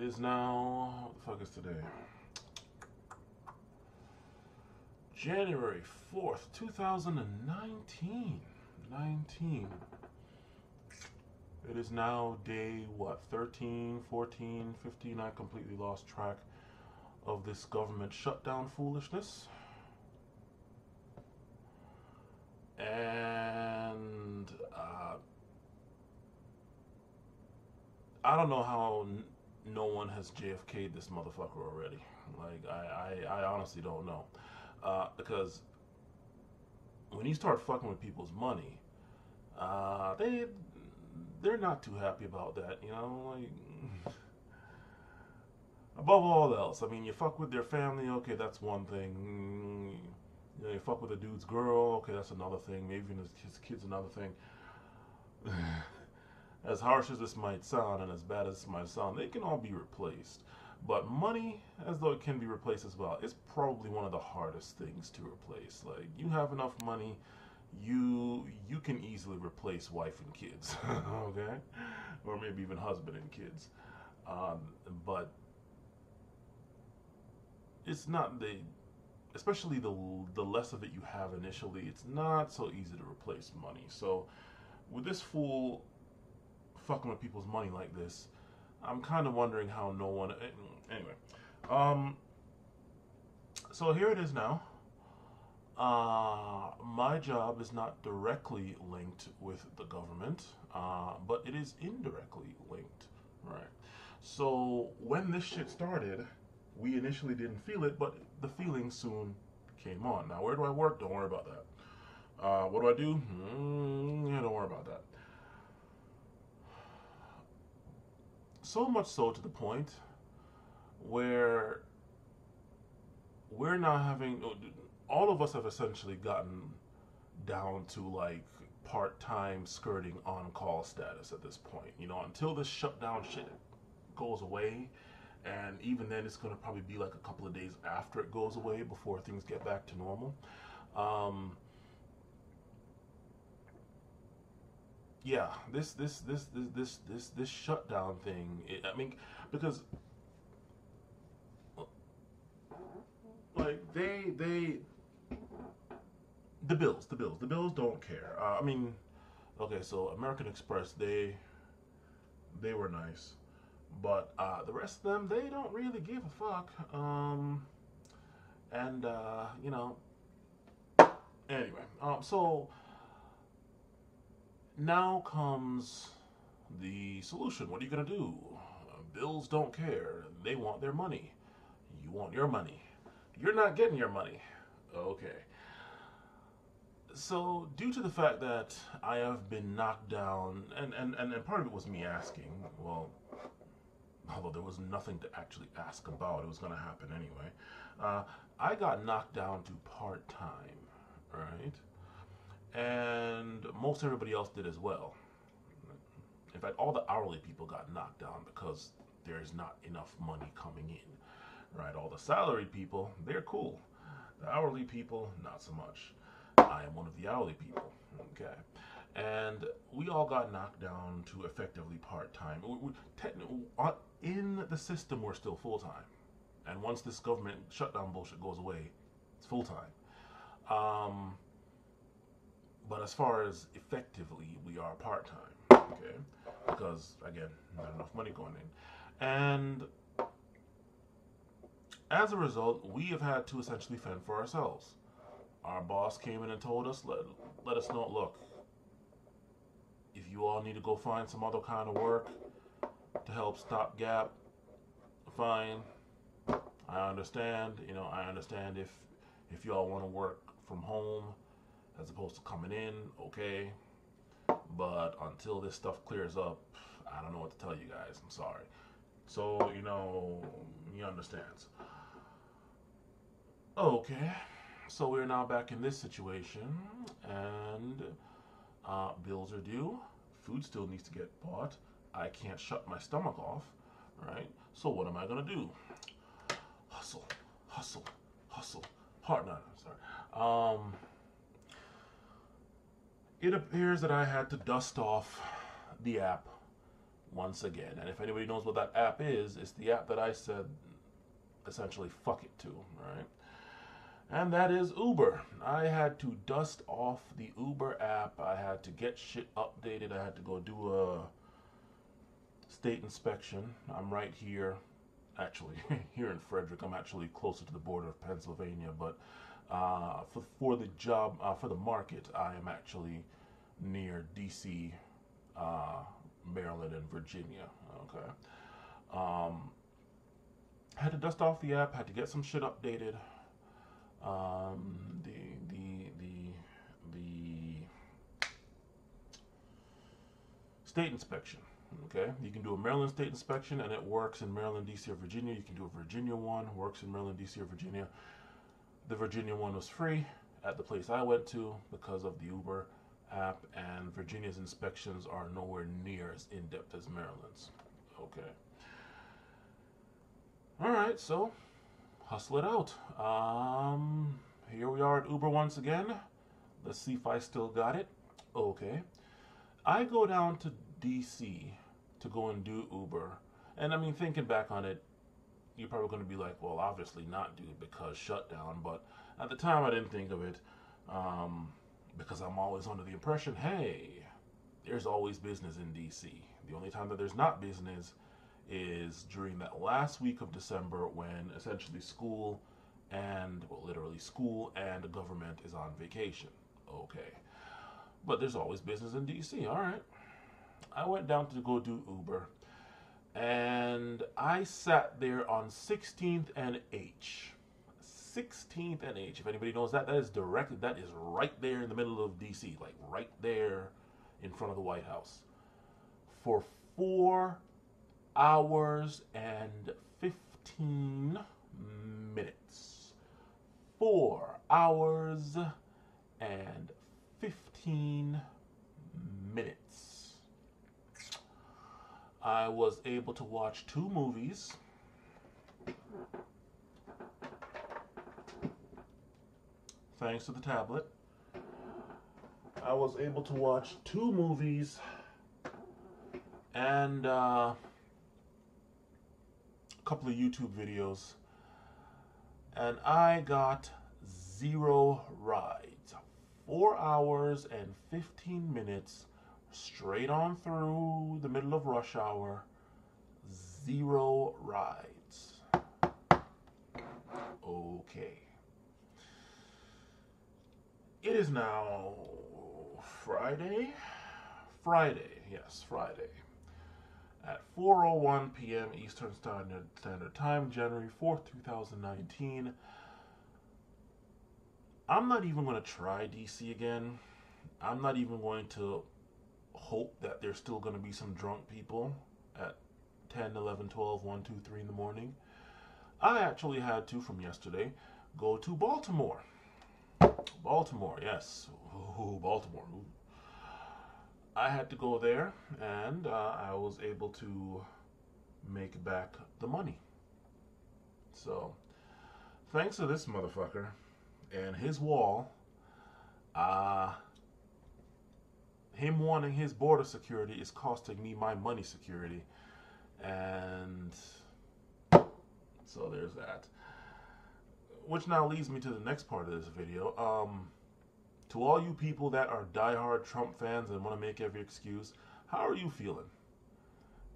is now, what the fuck is today? January 4th, 2019. 19. It is now day, what, 13, 14, 15? I completely lost track of this government shutdown foolishness. And I don't know how no one has JFK'd this motherfucker already. Like, I honestly don't know. Because when you start fucking with people's money, they're not too happy about that, you know. Like, above all else, I mean, you fuck with their family, okay, that's one thing. You know, you fuck with a dude's girl, okay, that's another thing. Maybe even his kid's another thing. As harsh as this might sound, and as bad as this might sound, they can all be replaced. But money, as though it can be replaced as well, is probably one of the hardest things to replace. Like, you have enough money, you can easily replace wife and kids, okay, or maybe even husband and kids. But it's not especially the less of it you have initially. It's not so easy to replace money. So with this fool fucking with people's money like this, I'm kind of wondering how no one. Anyway, so here it is now. My job is not directly linked with the government, but it is indirectly linked, right? So when this shit started, we initially didn't feel it, but the feeling soon came on. Now, where do I work? Don't worry about that. What do I do? Yeah, don't worry about that. So much so to the point where we're now having, all of us have essentially gotten down to like part-time skirting on-call status at this point. You know, until this shutdown shit goes away, and even then it's going to probably be like a couple of days after it goes away before things get back to normal. Yeah, this shutdown thing. I mean, because like the bills don't care. I mean, okay, so American Express, they were nice, but the rest of them, they don't really give a fuck. And you know, anyway, so now comes the solution. What are you gonna do? Bills don't care. They want their money. You want your money. You're not getting your money. Okay. So, due to the fact that I have been knocked down, and part of it was me asking, well, although there was nothing to actually ask about, it was going to happen anyway. I got knocked down to part-time, right? And most everybody else did as well. In fact, all the hourly people got knocked down because there's not enough money coming in, right? All the salaried people, they're cool. The hourly people, not so much. I am one of the hourly people, okay? And we all got knocked down to effectively part-time. In the system, we're still full-time. And once this government shutdown bullshit goes away, it's full-time. But as far as effectively, we are part-time, okay? Because, again, not enough money going in. And as a result, we have had to essentially fend for ourselves. Our boss came in and told us, let us know, look, if you all need to go find some other kind of work to help stop gap, fine. I understand, you know, I understand if you all want to work from home as opposed to coming in, okay. But until this stuff clears up, I don't know what to tell you guys. I'm sorry. So, you know, he understands. Okay. So we're now back in this situation, and bills are due. Food still needs to get bought. I can't shut my stomach off, right? So what am I gonna do? Hustle, hustle, hustle. Hard, no, sorry. It appears that I had to dust off the app once again. And if anybody knows what that app is, it's the app that I said essentially fuck it to, right? And that is Uber. I had to dust off the Uber app. I had to get shit updated. I had to go do a state inspection. I'm right here, actually, here in Frederick. I'm actually closer to the border of Pennsylvania, but for the job, for the market, I am actually near DC, Maryland, and Virginia. Okay. Had to dust off the app. Had to get some shit updated. The state inspection. Okay, you can do a Maryland state inspection, and it works in Maryland, DC, or Virginia. You can do a Virginia one, works in Maryland, DC, or Virginia. The Virginia one was free at the place I went to because of the Uber app, and Virginia's inspections are nowhere near as in-depth as Maryland's. Okay. All right, so hustle it out. Here we are at Uber once again. Let's see if I still got it. Okay. I go down to DC to go and do Uber. And I mean, thinking back on it, you're probably going to be like, well, obviously not, dude, because shutdown. But at the time, I didn't think of it because I'm always under the impression, hey, there's always business in DC. The only time that there's not business is during that last week of December when essentially school and, well, literally school and the government is on vacation. Okay. But there's always business in DC. All right. I went down to go do Uber, and I sat there on 16th and H. 16th and H. If anybody knows that, that is right there in the middle of DC, like right there in front of the White House, for 4 hours and 15 minutes. 4 hours and 15 minutes. I was able to watch 2 movies. Thanks to the tablet. I was able to watch 2 movies and a couple of YouTube videos. And I got 0 rides. 4 hours and 15 minutes straight on through the middle of rush hour. 0 rides. Okay. It is now Friday. Yes, Friday. At 4:01 p.m. Eastern Standard Time, January 4th, 2019. I'm not even going to try DC again. I'm not even going to hope that there's still going to be some drunk people at 10, 11, 12, 1, 2, 3 in the morning. I actually had to, from yesterday, go to Baltimore. Baltimore, yes. Ooh, Baltimore. Ooh. I had to go there, and I was able to make back the money. So, thanks to this motherfucker and his wall, him wanting his border security is costing me my money security. And so there's that. Which now leads me to the next part of this video. To all you people that are diehard Trump fans and want to make every excuse, how are you feeling?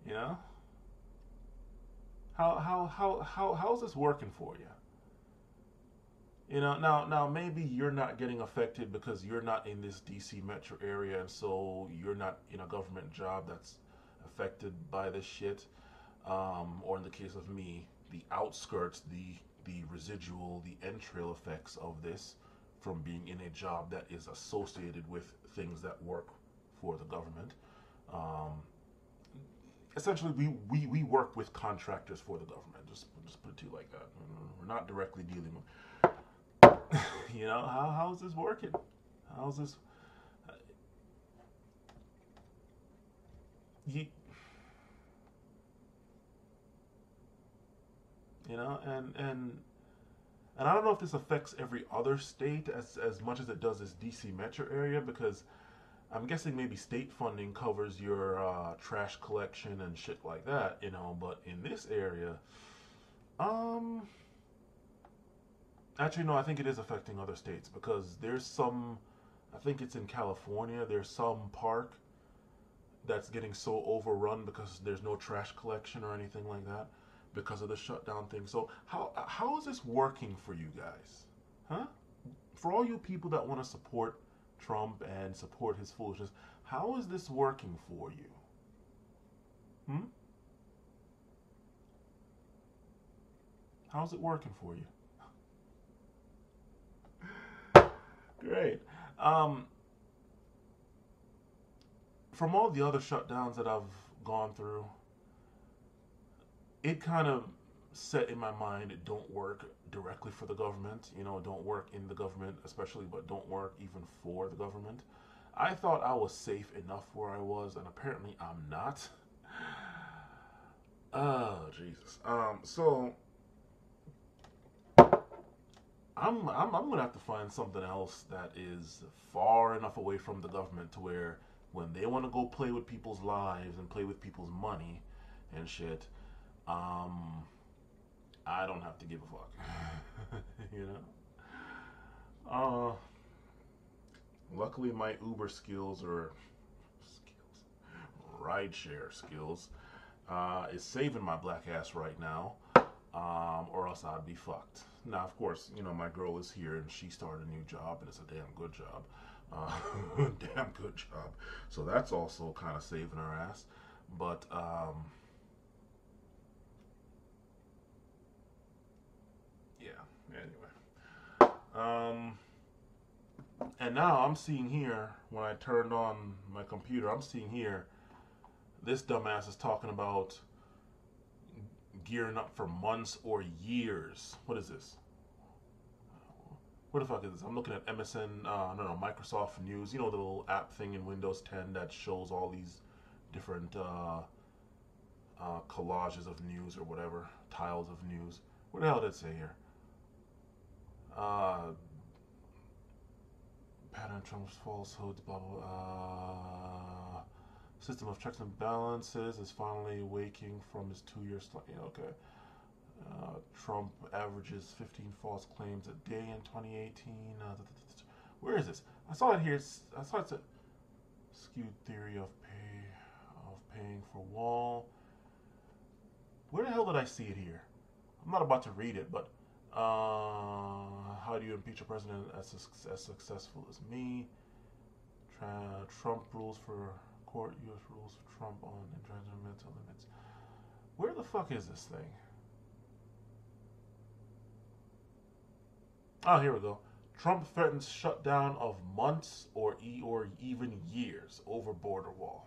You know? How's this working for you? You know, now maybe you're not getting affected because you're not in this DC metro area, and so you're not in a government job that's affected by this shit. Or in the case of me, the outskirts, the residual, the entrail effects of this from being in a job that is associated with things that work for the government. Essentially, we work with contractors for the government. Just put it to you like that. We're not directly dealing with. You know, how's this working? How's this? You know, and I don't know if this affects every other state as much as it does this DC metro area, because I'm guessing maybe state funding covers your trash collection and shit like that, you know. But in this area, um, actually no, I think it is affecting other states because there's some. I think it's in California. There's some park that's getting so overrun because there's no trash collection or anything like that because of the shutdown thing. So how is this working for you guys? Huh? For all you people that want to support Trump and support his foolishness, how is this working for you? Hmm? How's it working for you? Great. Um, from all the other shutdowns that I've gone through, it kind of set in my mind it don't work directly for the government. You know, don't work in the government, especially, but don't work even for the government. I thought I was safe enough where I was, and apparently I'm not. Oh Jesus. So I'm gonna have to find something else that is far enough away from the government to where when they want to go play with people's lives and play with people's money and shit, um, I don't have to give a fuck. You know. Luckily my Uber skills or rideshare skills is saving my black ass right now, or else I'd be fucked. Now, of course, you know, my girl is here and she started a new job and it's a damn good job. Damn good job. So that's also kind of saving her ass. But, yeah, anyway. And now I'm seeing here, when I turned on my computer, I'm seeing here, this dumbass is talking about gearing up for months or years. What is this? What the fuck is this? I'm looking at MSN, no, Microsoft News. You know the little app thing in Windows 10 that shows all these different collages of news or whatever, tiles of news. What the hell did it say here? Pattern Trump's falsehoods, blah, blah, blah. System of checks and balances is finally waking from his 2-year study. Okay. Trump averages 15 false claims a day in 2018. Where is this? I saw it here. I saw it's a skewed theory of paying for wall. Where the hell did I see it here? I'm not about to read it, but how do you impeach a president as successful as me? Trump rules for court. U.S. rules for Trump on environmental limits. Where the fuck is this thing? Oh, here we go. Trump threatens shutdown of months or even years over border wall.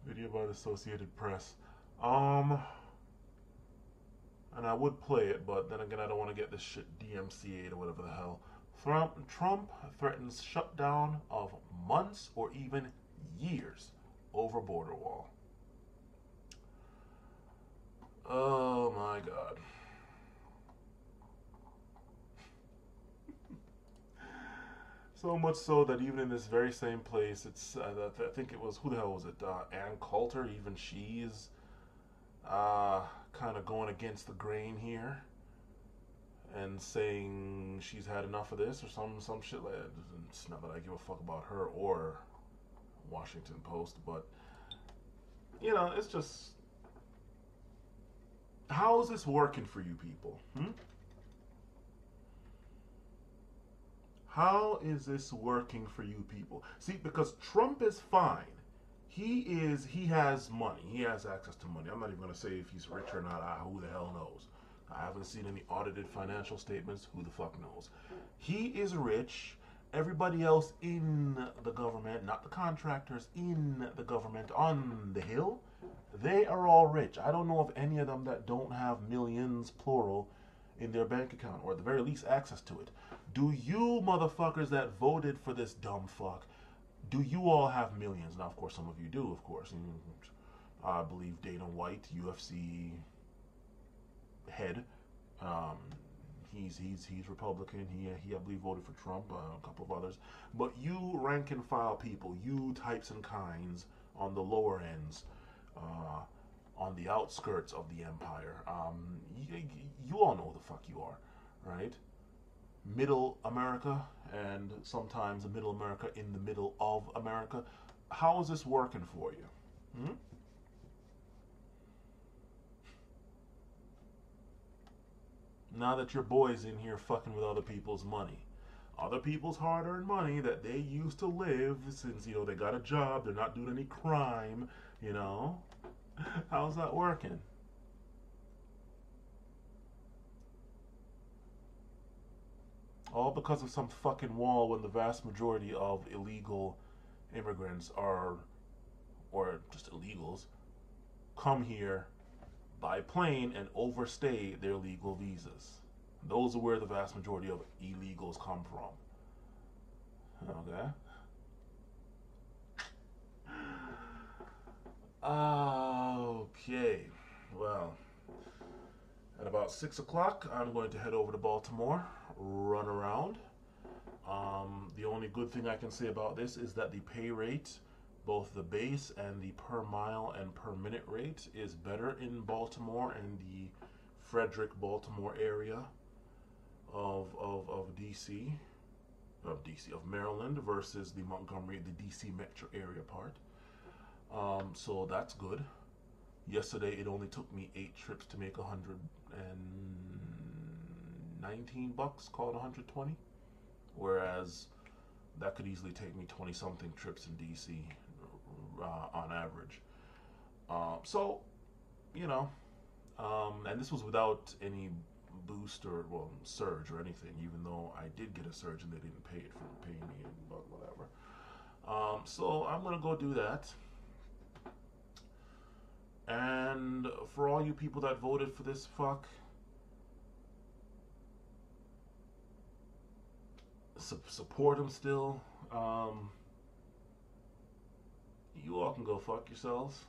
Video by the Associated Press. And I would play it, but then again, I don't want to get this shit DMCA'd or whatever the hell. Trump threatens shutdown of months or even years over border wall. Oh my God. So much so that even in this very same place, it's I think it was, who the hell was it? Ann Coulter. Even she is kind of going against the grain here and saying she's had enough of this or some shit like that. It's not that I give a fuck about her or Washington Post, but you know, it's just, how is this working for you people? How is this working for you people? See, because Trump is fine. He has money. He has access to money. I'm not even going to say if he's rich or not. Who the hell knows? I haven't seen any audited financial statements. Who the fuck knows? He is rich. Everybody else in the government, not the contractors, in the government on the Hill, they are all rich. I don't know of any of them that don't have millions, plural, in their bank account, or at the very least access to it. Do you motherfuckers that voted for this dumb fuck Do you all have millions? Now, of course, some of you do, of course. And I believe Dana White, UFC head, um, he's Republican. He I believe voted for Trump. A couple of others. But you rank and file people, you types and kinds on the lower ends, on the outskirts of the empire. You all know who the fuck you are, right? Middle America, and sometimes Middle America in the middle of America. How is this working for you? Hmm? Now that your boy's in here fucking with other people's money, other people's hard-earned money that they used to live, since they got a job, they're not doing any crime, you know. How's that working? All because of some fucking wall, when the vast majority of illegal immigrants are, or just illegals, come here by plane and overstay their legal visas. Those are where the vast majority of illegals come from. Okay? Okay. Well, at about 6 o'clock, I'm going to head over to Baltimore, run around. The only good thing I can say about this is that the pay rate, both the base and the per mile and per minute rate, is better in Baltimore and the Frederick, Baltimore area of DC, of Maryland, versus the Montgomery, the DC metro area part. So that's good. Yesterday, it only took me 8 trips to make $119, call it 120. Whereas that could easily take me 20 something trips in DC on average. So, and this was without any boost or surge or anything, even though I did get a surge and they didn't pay me, but whatever. So I'm gonna go do that. And for all you people that voted for this fuck, support him still. You all can go fuck yourselves.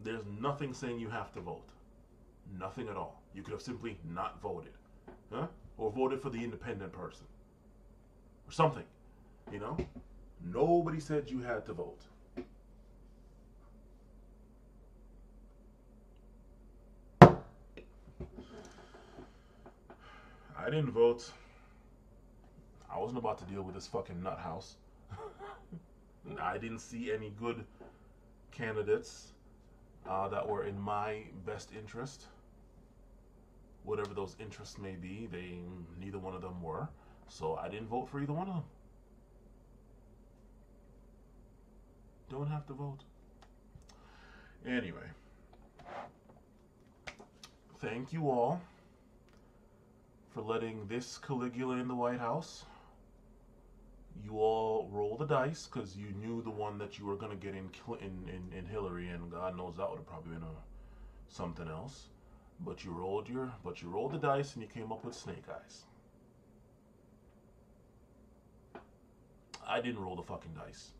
There's nothing saying you have to vote. Nothing at all. You could have simply not voted, huh? Or voted for the independent person, or something. Nobody said you had to vote. I didn't vote. I wasn't about to deal with this fucking nut house. I didn't see any good candidates that were in my best interest. Whatever those interests may be, neither one of them were. So I didn't vote for either one of them. Don't have to vote. Anyway, thank you all for letting this Caligula in the White House. You all roll the dice because you knew the one that you were going to get in Hillary, and God knows that would have probably been something else. But you rolled the dice and you came up with Snake Eyes. I didn't roll the fucking dice.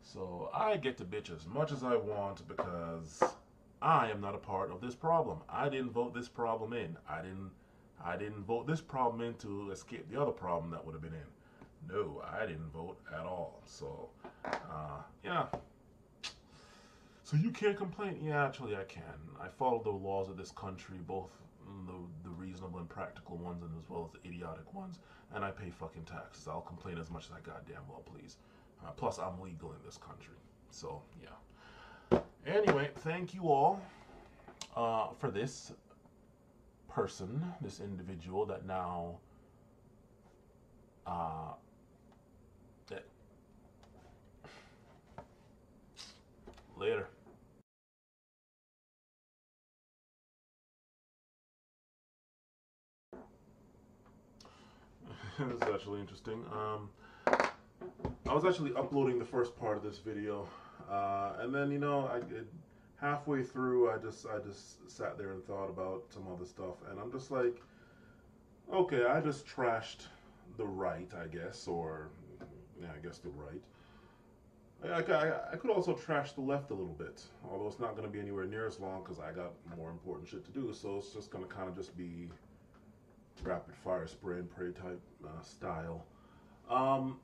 So I get to bitch as much as I want because I am not a part of this problem. I didn't vote this problem in. I didn't vote this problem in to escape the other problem that would have been in. No, I didn't vote at all. So, yeah. So you can't complain. Yeah, actually I can. I follow the laws of this country, both the reasonable and practical ones, and as well as the idiotic ones, and I pay fucking taxes. I'll complain as much as I goddamn well please. Plus, I'm legal in this country. So, yeah. Anyway, thank you all for this person, this individual that now later. This is actually interesting. I was actually uploading the first part of this video, and then, I halfway through, I just sat there and thought about some other stuff, and I'm just like, okay, I just trashed the right, I guess, or yeah, I guess the right. I could also trash the left a little bit, although it's not going to be anywhere near as long because I got more important shit to do. So it's just going to kind of just be rapid fire spray and pray type style. Um,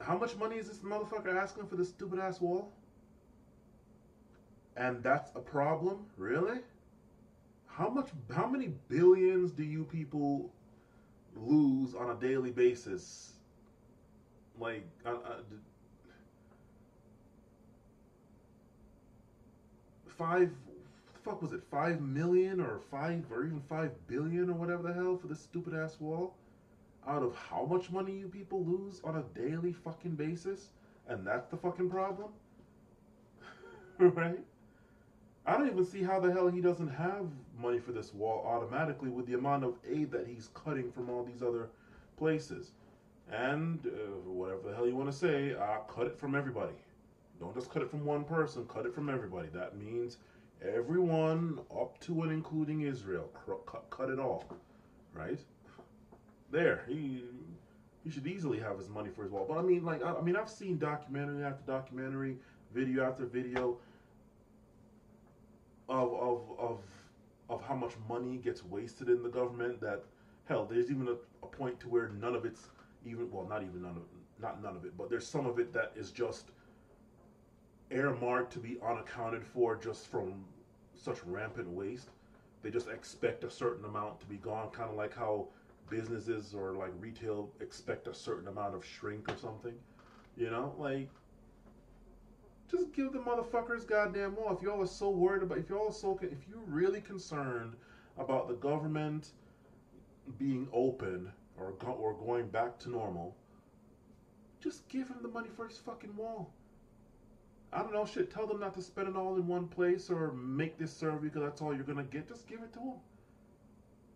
how much money is this motherfucker asking for this stupid ass wall? And that's a problem, really? How many billions do you people lose on a daily basis? Like, five, fuck was it 5 million or 5 billion or whatever the hell for this stupid ass wall? Out of how much money you people lose on a daily fucking basis? And that's the fucking problem? Right? I don't even see how the hell he doesn't have money for this wall automatically with the amount of aid that he's cutting from all these other places. And whatever the hell you want to say, cut it from everybody. Don't just cut it from one person, cut it from everybody. That means everyone up to and including Israel. Cut it all. Right? There. He should easily have his money for his wall. But I mean, like, I've seen documentary after documentary, video after video of how much money gets wasted in the government. That hell, there's even a point to where none of it's even, well, not even not none of it, but there's some of it that is just earmarked to be unaccounted for just from such rampant waste. They just expect a certain amount to be gone, kind of like how businesses or like retail expect a certain amount of shrink or something. You know, like, just give the motherfuckers goddamn wall. If y'all are so worried about, if you're really concerned about the government being open or going back to normal, just give him the money for his fucking wall. I don't know, shit, tell them not to spend it all in one place or make this serve because that's all you're gonna get. Just give it to them.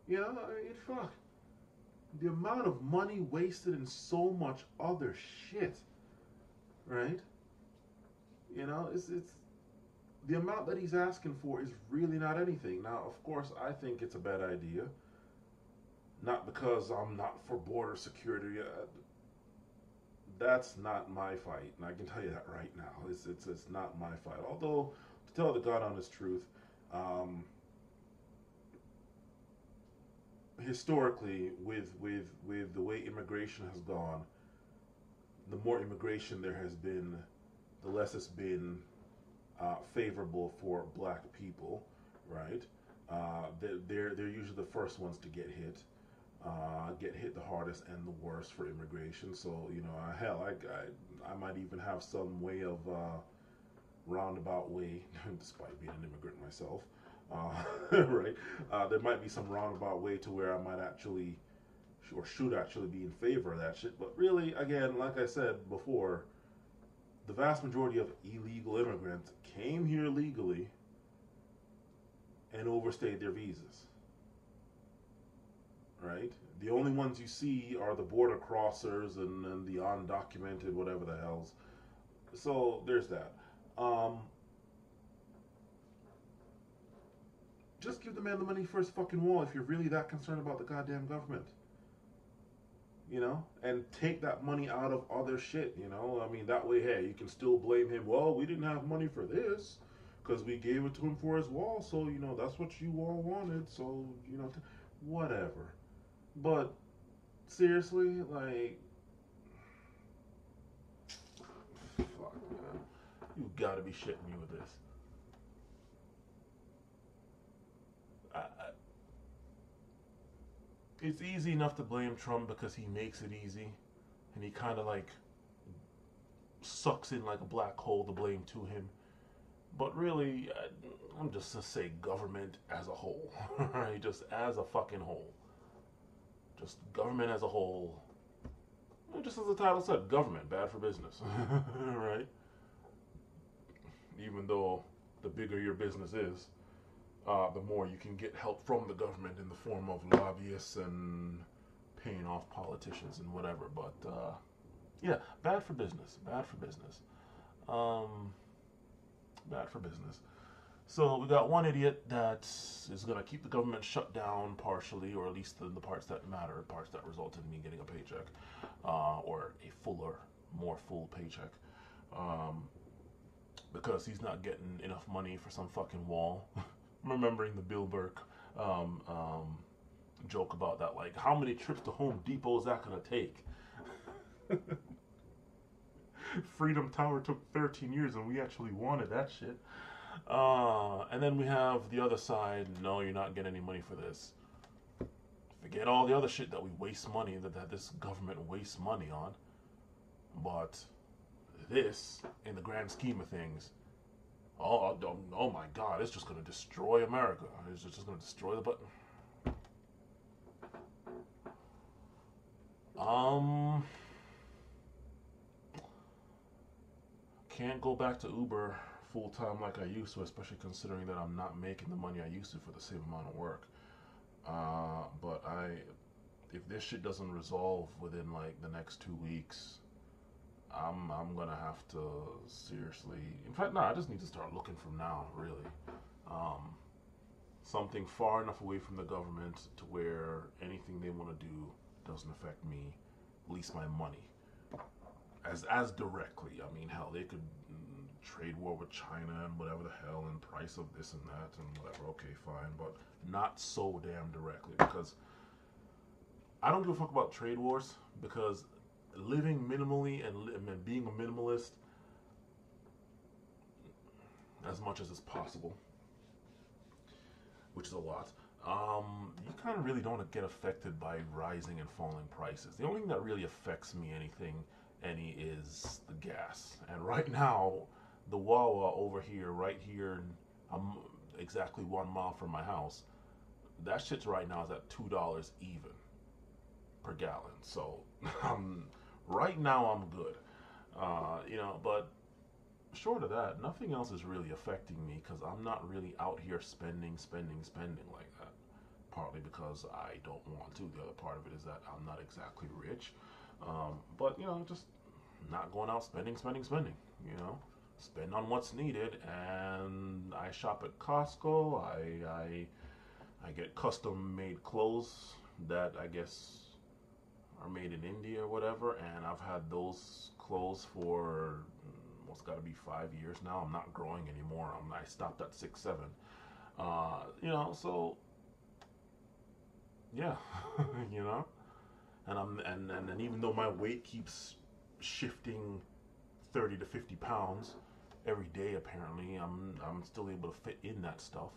You know, I mean, fuck. The amount of money wasted in so much other shit, right? You know, it's the amount that he's asking for is really not anything. Now, of course, I think it's a bad idea. Not because I'm not for border security. That's not my fight, and I can tell you that right now. It's not my fight. Although, to tell the God honest truth, historically, with the way immigration has gone, the more immigration there has been, the less it's been favorable for black people, right? They're usually the first ones to get hit the hardest and the worst for immigration. So, you know, hell, I might even have some way of roundabout way, despite being an immigrant myself, right? There might be some roundabout way to where I might actually, or should actually be in favor of that shit. But really, again, like I said before, the vast majority of illegal immigrants came here legally and overstayed their visas. Right? The only ones you see are the border crossers and the undocumented whatever the hells. So there's that. Just give the man the money for his fucking wall if you're really that concerned about the goddamn government. You know? And take that money out of other shit, you know? I mean, that way, hey, you can still blame him. Well, we didn't have money for this because we gave it to him for his wall, so, you know, that's what you all wanted, so, you know, whatever. But, seriously, like, fuck, man. You gotta be shitting me with this. It's easy enough to blame Trump because he makes it easy, and he kind of like sucks in like a black hole the blame to him. But really, I'm just to say government as a whole, right? Just as a fucking whole. Just government as a whole. Just as the title said, government, bad for business, right? Even though the bigger your business is, the more you can get help from the government in the form of lobbyists and paying off politicians and whatever. But yeah, bad for business. Bad for business. bad for business. So we got one idiot that is going to keep the government shut down partially, or at least the parts that matter, parts that result in me getting a paycheck, or a fuller, more full paycheck, because he's not getting enough money for some fucking wall. Remembering the Bill Burke joke about that, like, how many trips to Home Depot is that going to take? Freedom Tower took 13 years and we actually wanted that shit. And then we have the other side. No, you're not getting any money for this. Forget all the other shit that we waste money, that this government wastes money on. But this, in the grand scheme of things, oh my God, it's just going to destroy America. It's just going to destroy the button. Can't go back to Uber full time like I used to, especially considering that I'm not making the money I used to for the same amount of work. But if this shit doesn't resolve within like the next 2 weeks, I'm gonna have to seriously. In fact, no, I just need to start looking from now, really. Something far enough away from the government to where anything they want to do doesn't affect me, at least my money, as directly. I mean, hell, they could trade war with China and whatever the hell, and price of this and that and whatever. Okay, fine, but not so damn directly, because I don't give a fuck about trade wars, because living minimally and being a minimalist as much as is possible, which is a lot, you kind of really don't get affected by rising and falling prices. The only thing that really affects me any is the gas. And right now, the Wawa over here, right here, I'm exactly 1 mile from my house, that shit's right now is at $2 even per gallon. So right now I'm good. But short of that, nothing else is really affecting me, because I'm not really out here spending like that. Partly because I don't want to. The other part of it is that I'm not exactly rich. But, just not going out spending, spend on what's needed. And I shop at Costco. I get custom made clothes that I guess are made in India or whatever, and I've had those clothes for what's got to be 5 years now. I'm not growing anymore. I stopped at 6, 7. So yeah, and even though my weight keeps shifting 30 to 50 pounds every day, apparently I'm still able to fit in that stuff.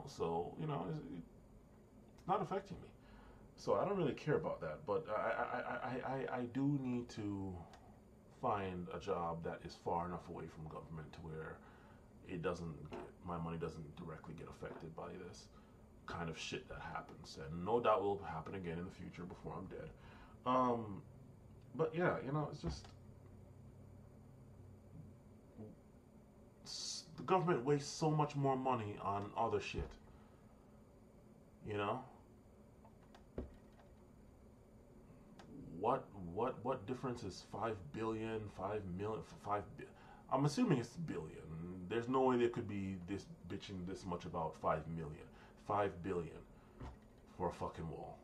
So it's not affecting me. So I don't really care about that, but I do need to find a job that is far enough away from government to where my money doesn't directly get affected by this kind of shit that happens, and no doubt will happen again in the future before I'm dead. But yeah, it's just the government wastes so much more money on other shit. What difference is 5 billion, 5 million, 5 billion? I'm assuming it's billion. There's no way they could be this bitching this much about 5 million. 5 billion for a fucking wall.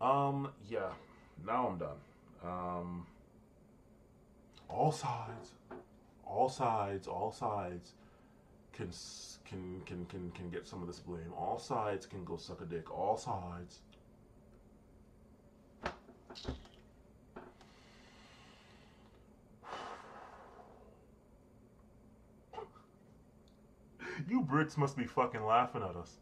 Anyway. Yeah. Now I'm done. All sides can get some of this blame. All sides can go suck a dick. All sides. You Brits must be fucking laughing at us.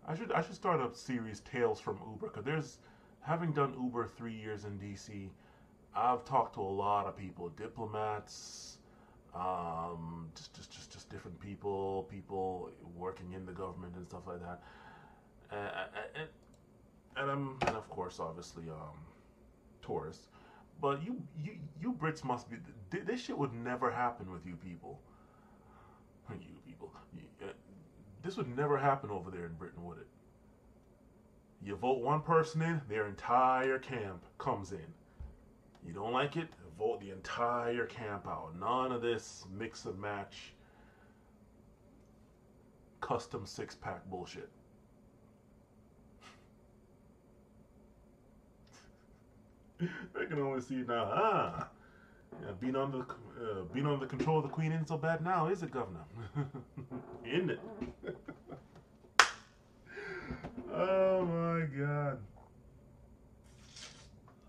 I should start a series, Tales from Uber, because having done Uber 3 years in DC, I've talked to a lot of people, diplomats, just different people working in the government and stuff like that, and of course, obviously, tourists. But you Brits must be. This shit would never happen with you people. This would never happen over there in Britain, would it? You vote one person in, their entire camp comes in. You don't like it? Vote the entire camp out. None of this mix and match, custom six-pack bullshit. I can only see now. Yeah, being under the control of the queen ain't so bad now, is it, Governor? Isn't it? Oh my God.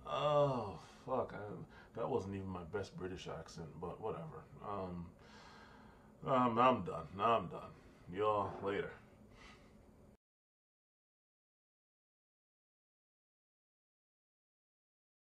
Oh fuck. That wasn't even my best British accent, but whatever. I'm done. I'm done. Y'all later.